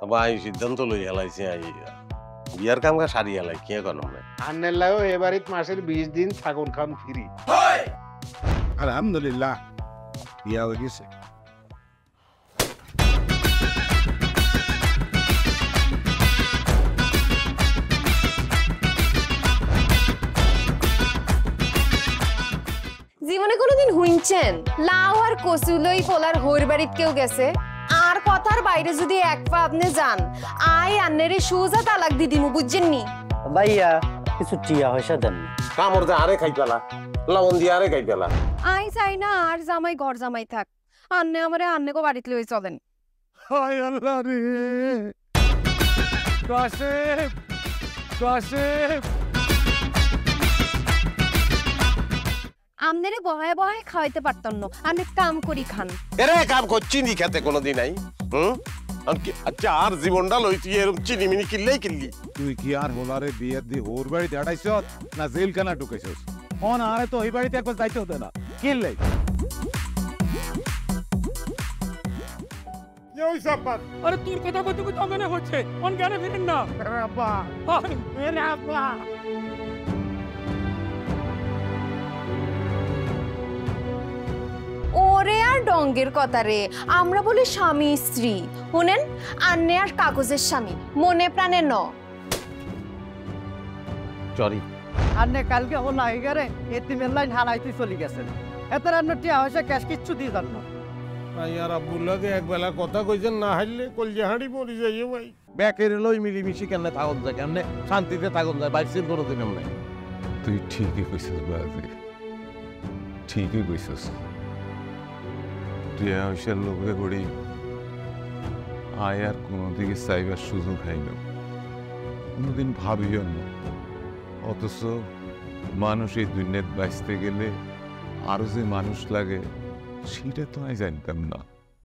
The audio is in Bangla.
আবার আমি সিদ্ধান্ত লই হেলাইছি বিয়ার কাম সারি হেলাই কি এখন আন্নের লাগো এবারে মাসের 20 দিন ছাগল খাম ফ্রি। আলহামদুলিল্লাহ বিয়া হয়ে গেছে। জীবনে কোনোদিন হুইনছেন লাউ আর কচু লই পোলার হইর বাড়িত কেউ গেছে আর কথার বাইরে যদি এক পা আপনি যান আই আন্নেরে সুজা তালাক দি দিমু বুঝছেন নি ভাইয়া কিছু টিয়া পয়সা দেন কামড় দিয়ে আরে খাই পেলা লবণ দিয়ে আরে খাই পেলা আই চাই না আর জামাই ঘর জামাই থাক আন্নে আমারে আন্নেকো বাড়িতে লই চলেন। হায় আল্লাহ রে কাশেম কাশেম আমনেরে বহায় বহায় খাওয়াইতে পারতাম না আন্নে কাম করি খান। এরে কাম করছি নি খেতে কোনোদিন নাই আচ্ছা আর জীবনটা লই তুই এরকম চিনিমিনি কিনলেই কিনলি তুই কি আর হোলারে বিয়ের দি ওর বাড়িতে আড়াইছ না জেলখানা ঢুকেছিস অন আরে তো ওই বাড়িতে একবার যাইতে হতো না কিনলে আরে তোর কথা কইতে কইতে অজ্ঞান হচ্ছে অন জ্ঞানে ফিরেন না আব্বা মেরে আব্বা ওরে আর ডঙ্গের কথা রে আমরা বলি স্বামী স্ত্রী শুনেন আন্নে আর কাগজের স্বামী মনে প্রাণে ন চরি আন্নে কালকে ও নাই গেরে এতিমের লাইন হারাইতে চলে গেছেন এত রান্না টিয়া পয়সা ক্যাশ কিচ্ছু দিয়ে যান না ভাই আর আব্বুল্লাহকে এক বেলা কথা কইছেন না হাইলে কলজে হাঁড়ি মরি যাইয়ে ভাই। ব্যাকের লই মিলিমিশি কেমনে থাকুন যায় কেমনে শান্তিতে থাকুন যায় বাইসির কোনোদিন এমনি তুই ঠিকই কইছিস বাজে ঠিকই কইছিস তুই আয়সার লোকে করি আয় আর কোনোদিকে চাইবার সুযোগ হয় না কোনোদিন ভাবিও না অথচ মানুষ এই দুনিয়ায় বাঁচতে গেলে আরো যে মানুষ লাগে সেটা তো আমি জানতাম না।